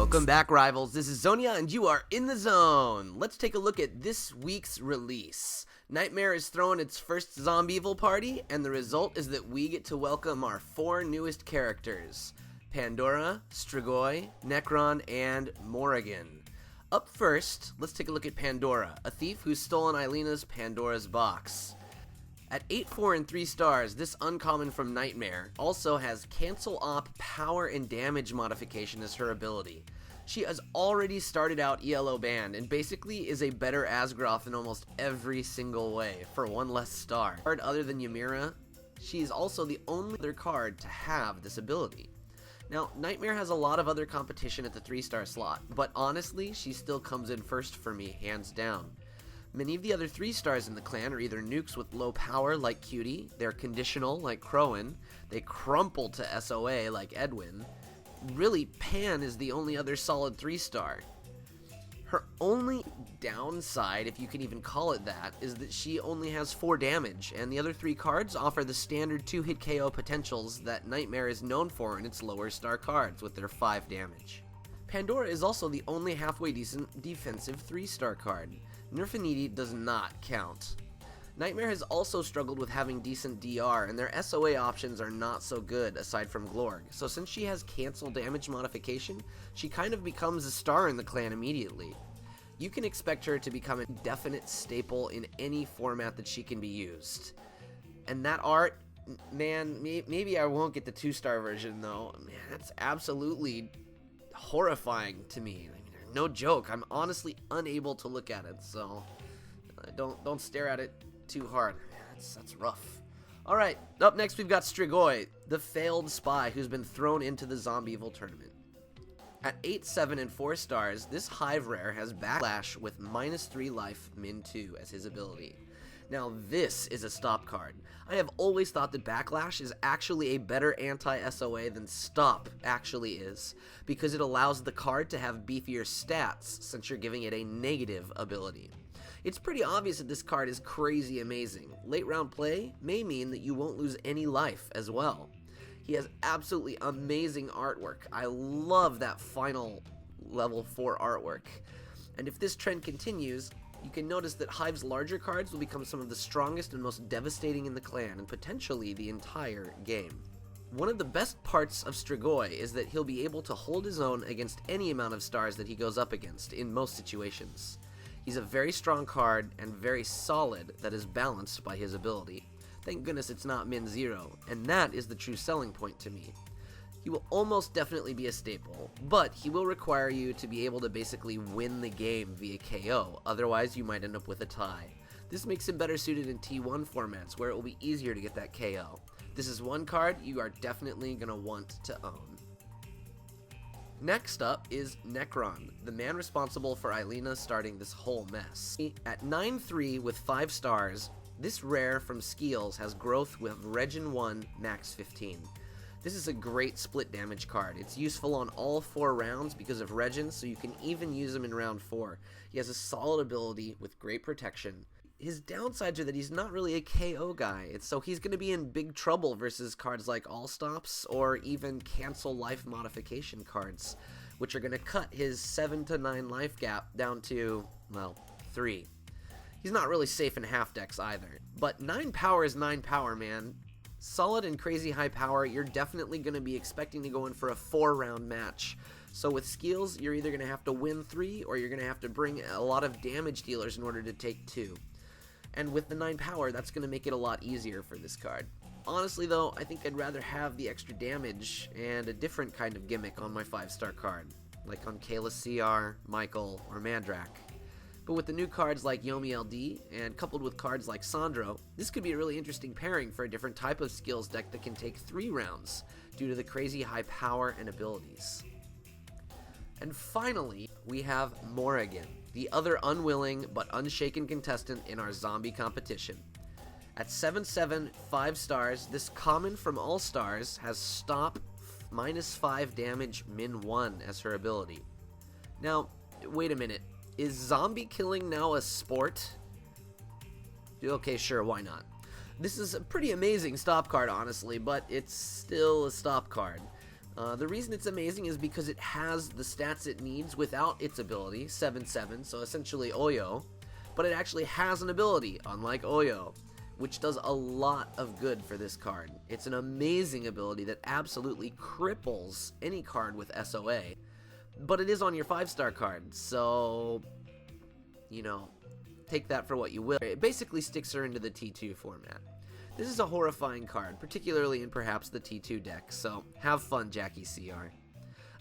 Welcome back, rivals. This is Xonia, and you are in the zone. Let's take a look at this week's release. Nightmare is throwing its first Zombieval party, and the result is that we get to welcome our 4 newest characters: Pandora, Strigoi, Nekron, and Morrigan. Up first, let's take a look at Pandora, a thief who's stolen Eilena's Pandora's box. At 8, 4, and 3 stars, this uncommon from Nightmare also has Cancel Op power and damage modification as her ability. She has already started out ELO banned and basically is a better Asgroth in almost every single way for 1 less star. Other than Ymira, she is also the only other card to have this ability. Now, Nightmare has a lot of other competition at the 3-star slot, but honestly, she still comes in first for me, hands down. Many of the other 3 stars in the clan are either nukes with low power like Cutie, they're conditional like Crowan, they crumple to SOA like Edwin. Really, Pan is the only other solid 3-star. Her only downside, if you can even call it that, is that she only has 4 damage, and the other 3 cards offer the standard 2-hit KO potentials that Nightmare is known for in its lower star cards with their 5 damage. Pandora is also the only halfway decent defensive 3-star card. Nerfiniti does not count. Nightmare has also struggled with having decent DR, and their SOA options are not so good aside from Glorg, so since she has cancel damage modification, she kind of becomes a star in the clan immediately. You can expect her to become a definite staple in any format that she can be used. And that art, man, maybe I won't get the 2-star version though. Man, that's absolutely horrifying to me. I mean, no joke, I'm honestly unable to look at it, so don't stare at it too hard. Man, that's rough. Alright, up next we've got Strigoi, the failed spy who's been thrown into the Zombieval tournament. At 8, 7, and 4 stars, this Hive Rare has Backlash with -3 life, -2 as his ability. Now this is a stop card. I have always thought that Backlash is actually a better anti-SOA than Stop actually is, because it allows the card to have beefier stats since you're giving it a negative ability. It's pretty obvious that this card is crazy amazing. Late round play may mean that you won't lose any life as well. He has absolutely amazing artwork. I love that final level 4 artwork. And if this trend continues, you can notice that Hive's larger cards will become some of the strongest and most devastating in the clan, and potentially the entire game. One of the best parts of Strigoi is that he'll be able to hold his own against any amount of stars that he goes up against in most situations. He's a very strong card and very solid that is balanced by his ability. Thank goodness it's not min 0, and that is the true selling point to me. He will almost definitely be a staple, but he will require you to be able to basically win the game via KO, otherwise you might end up with a tie. This makes him better suited in T1 formats where it will be easier to get that KO. This is one card you are definitely going to want to own. Next up is Nekron, the man responsible for Eilena starting this whole mess. At 9-3 with 5 stars, this rare from Skills has growth with Regen 1 max 15. This is a great split damage card. It's useful on all 4 rounds because of Regen, so you can even use him in round 4. He has a solid ability with great protection. His downsides are that he's not really a KO guy, so he's going to be in big trouble versus cards like All Stops or even Cancel Life Modification cards, which are going to cut his 7 to 9 life gap down to, well, 3. He's not really safe in half decks either, but 9 power is 9 power, man. Solid and crazy high power, you're definitely going to be expecting to go in for a 4-round match. So with Skills, you're either going to have to win 3 or you're going to have to bring a lot of damage dealers in order to take 2. And with the 9 power, that's going to make it a lot easier for this card. Honestly though, I think I'd rather have the extra damage and a different kind of gimmick on my 5-star card, like on Kayla CR, Michael, or Mandrak. But with the new cards like Yomi LD, and coupled with cards like Sandro, this could be a really interesting pairing for a different type of Skills deck that can take 3 rounds, due to the crazy high power and abilities. And finally, we have Morrigan, the other unwilling but unshaken contestant in our zombie competition. At 7-7, 5 stars, this common from All Stars has Stop -5 damage min 1 as her ability. Now, wait a minute. Is zombie killing now a sport? Okay, sure, why not? This is a pretty amazing stop card, honestly, but it's still a stop card. The reason it's amazing is because it has the stats it needs without its ability, 7/7, so essentially Oyo, but it actually has an ability, unlike Oyo, which does a lot of good for this card. It's an amazing ability that absolutely cripples any card with SOA, but it is on your 5-star card, so, you know, take that for what you will. It basically sticks her into the T2 format. This is a horrifying card, particularly in perhaps the T2 deck, so have fun, Jackie CR.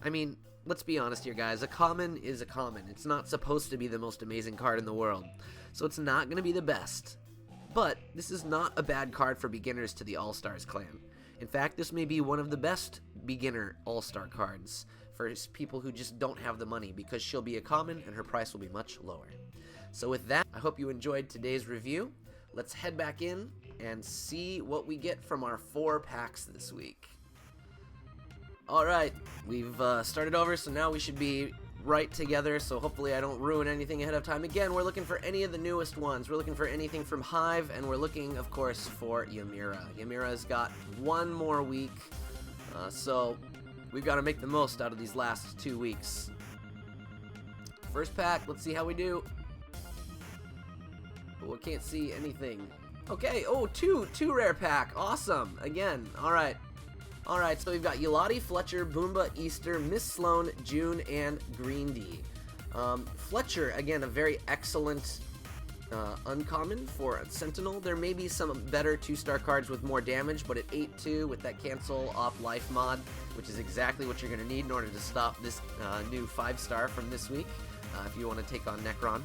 I mean, let's be honest here, guys. A common is a common. It's not supposed to be the most amazing card in the world, so it's not going to be the best. But this is not a bad card for beginners to the All-Stars clan. In fact, this may be one of the best beginner All-Star cards for people who just don't have the money, because she'll be a common and her price will be much lower. So with that, I hope you enjoyed today's review. Let's head back in and see what we get from our 4 packs this week. Alright, we've started over, so now we should be right together, so hopefully I don't ruin anything ahead of time. Again, we're looking for any of the newest ones. We're looking for anything from Hive, and we're looking, of course, for Ymira. Ymira's got 1 more week, so we've got to make the most out of these last 2 weeks. First pack, let's see how we do. Oh, I can't see anything. Okay, oh, two rare pack. Awesome. Again, alright. Alright, so we've got Yulati, Fletcher, Boomba, Easter, Miss Sloan, June, and Green D. Fletcher, again, a very excellent uncommon for a Sentinel. There may be some better 2-star cards with more damage, but at 8/2 with that cancel off life mod, which is exactly what you're going to need in order to stop this new 5-star from this week, if you want to take on Nekron.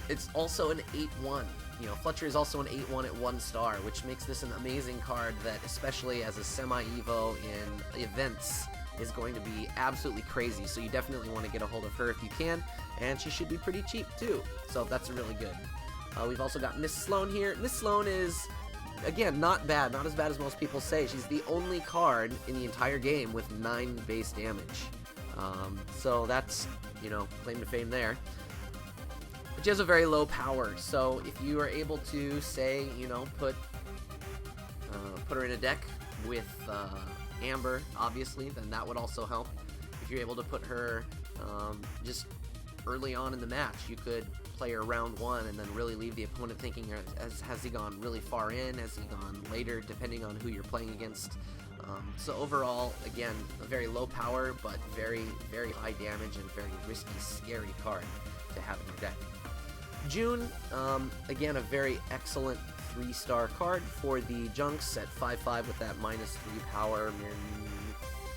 It's also an 8/1. You know, Fletcher is also an 8/1 at 1 star, which makes this an amazing card that, especially as a semi-evo in events, is going to be absolutely crazy. So you definitely want to get a hold of her if you can, and she should be pretty cheap too. So that's really good. We've also got Miss Sloan here. Miss Sloan is, again, not bad, not as bad as most people say. She's the only card in the entire game with 9 base damage. So that's, you know, claim to fame there. She has a very low power, so if you are able to, say, you know, put her in a deck with Amber, obviously, then that would also help. If you're able to put her just early on in the match, you could play her round 1 and then really leave the opponent thinking, has he gone really far in, has he gone later, depending on who you're playing against. So overall, again, a very low power, but very, very high damage and very risky, scary card to have in your deck. June, again, a very excellent 3-star card for the Junks at 5/5 with that -3 power, min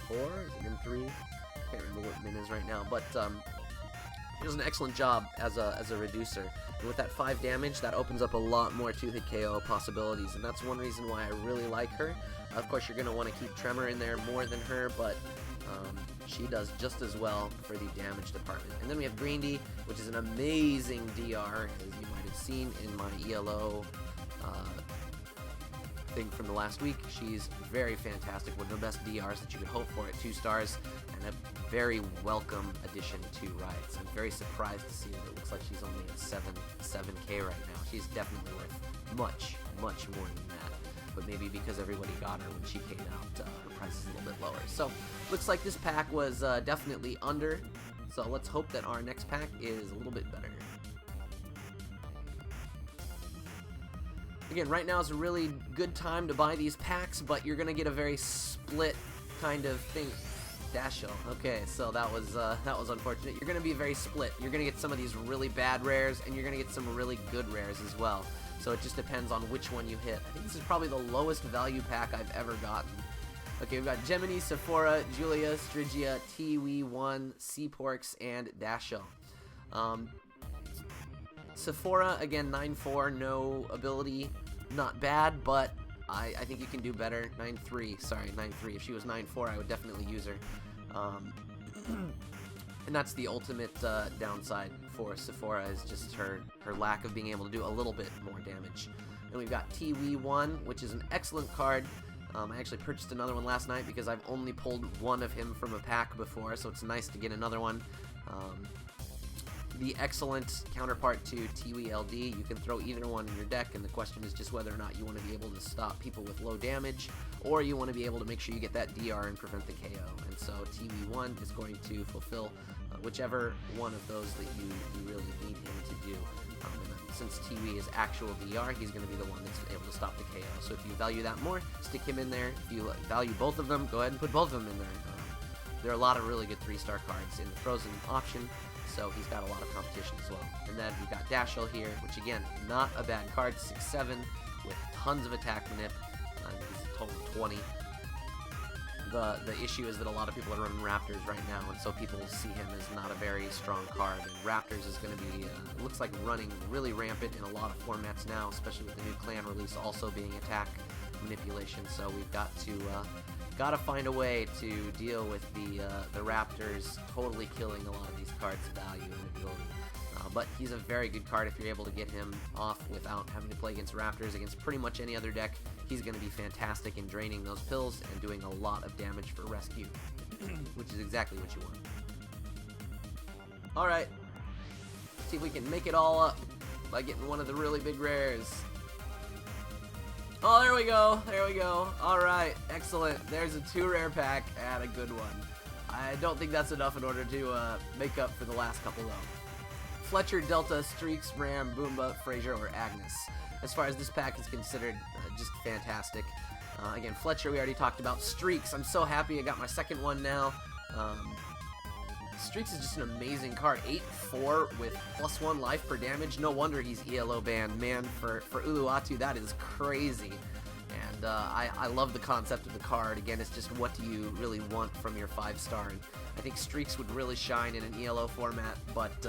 4, is it min 3? Can't remember what min is right now, but she does an excellent job as a reducer. And with that 5 damage, that opens up a lot more 2-hit KO possibilities, and that's one reason why I really like her. Of course, you're going to want to keep Tremor in there more than her, but she does just as well for the damage department. And then we have Green D, which is an amazing DR, as you might have seen in my ELO thing from the last week. She's very fantastic, one of the best DRs that you could hope for at 2 stars, and a very welcome addition to Riots. I'm very surprised to see that it looks like she's only at 7K right now. She's definitely worth much, much more than that. But maybe because everybody got her when she came out, her price is a little bit lower. So, looks like this pack was definitely under. So let's hope that our next pack is a little bit better. Again, right now is a really good time to buy these packs, but you're going to get a very split kind of thing. Dasho. Okay, so that was unfortunate. You're going to be very split. You're going to get some of these really bad rares, and you're going to get some really good rares as well. So it just depends on which one you hit. I think this is probably the lowest value pack I've ever gotten. Okay, we've got Gemini, Sephora, Julia, Strigia, TW1, Seaporks, and Dasho. Sephora, again, 9/4, no ability. Not bad, but I think you can do better. 9/3, sorry, 9/3. If she was 9/4, I would definitely use her. And that's the ultimate downside for Sephora, is just her lack of being able to do a little bit more damage. And we've got TW1, which is an excellent card. I actually purchased another one last night because I've only pulled one of him from a pack before, so it's nice to get another one. the excellent counterpart to Tiwi LD. You can throw either one in your deck, and the question is just whether or not you want to be able to stop people with low damage, or you want to be able to make sure you get that DR and prevent the KO. And so Tiwi1 is going to fulfill whichever one of those that you really need him to do. And since Tiwi is actual DR, he's going to be the one that's able to stop the KO. So if you value that more, stick him in there. If you value both of them, go ahead and put both of them in there. There are a lot of really good 3-star cards in the Frozen option, so he's got a lot of competition as well. And then we've got Dashel here, which again, not a bad card, 6/7 with tons of attack manip. He's a total of 20. The issue is that a lot of people are running Raptors right now, and so people see him as not a very strong card. And Raptors is going to be, it looks like running really rampant in a lot of formats now, especially with the new clan release also being attack manipulation. So we've got to find a way to deal with the Raptors totally killing a lot of these cards' value and ability. But he's a very good card if you're able to get him off without having to play against Raptors. Against pretty much any other deck, he's going to be fantastic in draining those pills and doing a lot of damage for rescue, which is exactly what you want. Alright, see if we can make it all up by getting one of the really big rares. Oh, there we go, there we go. Alright, excellent. There's a 2 rare pack and a good one. I don't think that's enough in order to make up for the last couple though. Fletcher, Delta, Streaks, Ram, Boomba, Frazier, or Agnes. As far as this pack is considered, just fantastic. Again, Fletcher we already talked about. Streaks, I'm so happy I got my second one now. Streaks is just an amazing card. 8/4 with +1 life per damage. No wonder he's ELO banned. Man, for Uluwatu, that is crazy. And I love the concept of the card. Again, it's just what do you really want from your 5-star. And I think Streaks would really shine in an ELO format, but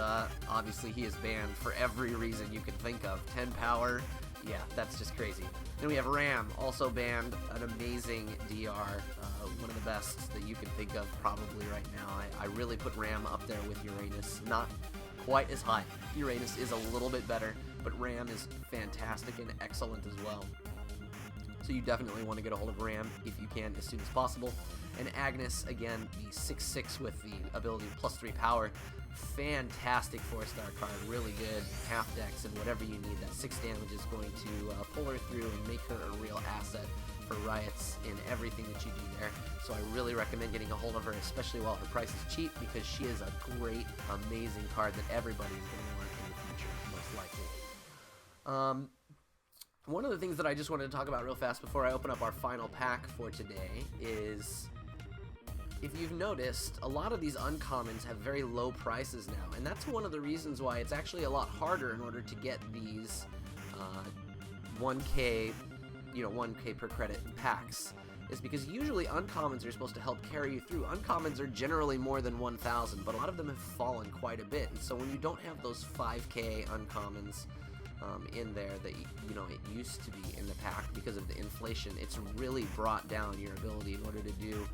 obviously he is banned for every reason you can think of. 10 power, yeah, that's just crazy. Then we have Ram, also banned, an amazing DR, one of the best that you can think of probably right now. I really put Ram up there with Uranus, not quite as high. Uranus is a little bit better, but Ram is fantastic and excellent as well. So you definitely want to get a hold of Ram if you can as soon as possible. And Agnes, again, the 6/6 with the ability +3 power. Fantastic 4-star card, really good. Half decks and whatever you need. That 6 damage is going to pull her through and make her a real asset for Riots in everything that you do there. So I really recommend getting a hold of her, especially while her price is cheap, because she is a great, amazing card that everybody is going to want in the future, most likely. One of the things that I just wanted to talk about real fast before I open up our final pack for today is, if you've noticed, a lot of these uncommons have very low prices now, and that's one of the reasons why it's actually a lot harder in order to get these 1K, 1K per credit packs, is because usually uncommons are supposed to help carry you through. Uncommons are generally more than 1,000, but a lot of them have fallen quite a bit, and so when you don't have those 5K uncommons in there that it used to be in the pack because of the inflation, it's really brought down your ability in order to do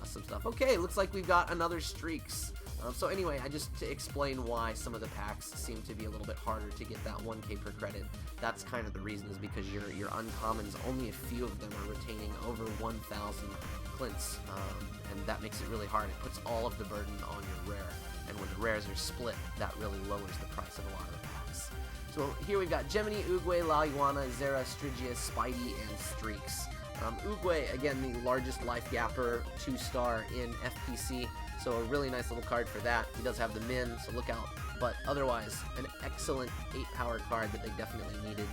some stuff. Okay, looks like we've got another Streaks. So anyway, just to explain why some of the packs seem to be a little bit harder to get that 1K per credit, that's kind of the reason, is because your uncommons, only a few of them are retaining over 1,000 Clints, and that makes it really hard. It puts all of the burden on your rare, and when the rares are split, that really lowers the price of a lot of the packs. So here we've got Gemini, Oogway, Laiwana, Zera, Stygia, Spidey, and Streaks. Oogway, again, the largest life gapper, 2-star in FPC, so a really nice little card for that. He does have the min, so look out. But otherwise, an excellent 8-power card that they definitely needed.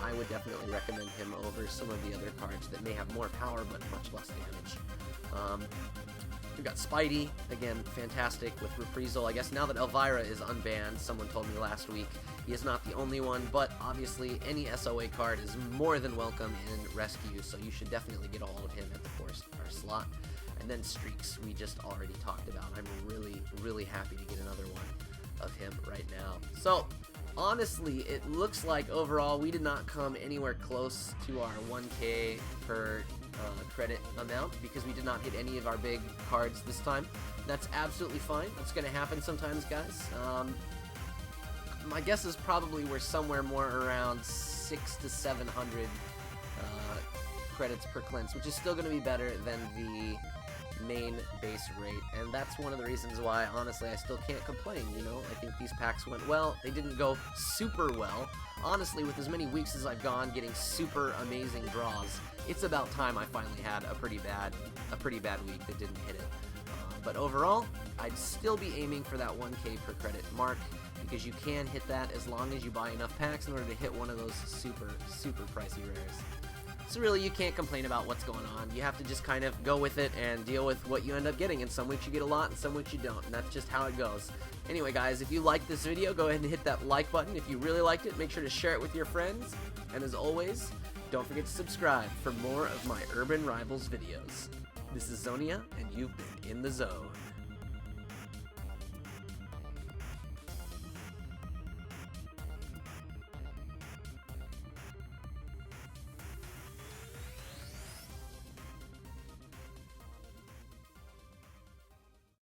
I would definitely recommend him over some of the other cards that may have more power but much less damage. We've got Spidey, again, fantastic with Reprisal. I guess now that Elvira is unbanned, someone told me last week, he is not the only one, but obviously any SOA card is more than welcome in Rescue, so you should definitely get a hold of him at the 4-star slot. And then Streaks, we just already talked about. I'm really, really happy to get another one of him right now. So, honestly, it looks like overall we did not come anywhere close to our 1K per credit amount because we did not hit any of our big cards this time. That's absolutely fine. That's going to happen sometimes, guys. My guess is probably we're somewhere more around 600 to 700 credits per cleanse, which is still going to be better than the main base rate, and that's one of the reasons why, honestly, I still can't complain, you know? I think these packs went well. They didn't go super well. Honestly, with as many weeks as I've gone getting super amazing draws, it's about time I finally had a pretty bad week that didn't hit it. But overall, I'd still be aiming for that 1K per credit mark, because you can hit that as long as you buy enough packs in order to hit one of those super pricey rares. So really, you can't complain about what's going on. You have to just kind of go with it and deal with what you end up getting. And some weeks you get a lot, and some weeks you don't. And that's just how it goes. Anyway, guys, if you liked this video, go ahead and hit that like button. If you really liked it, make sure to share it with your friends. And as always, don't forget to subscribe for more of my Urban Rivals videos. This is Xonia, and you've been in the zone.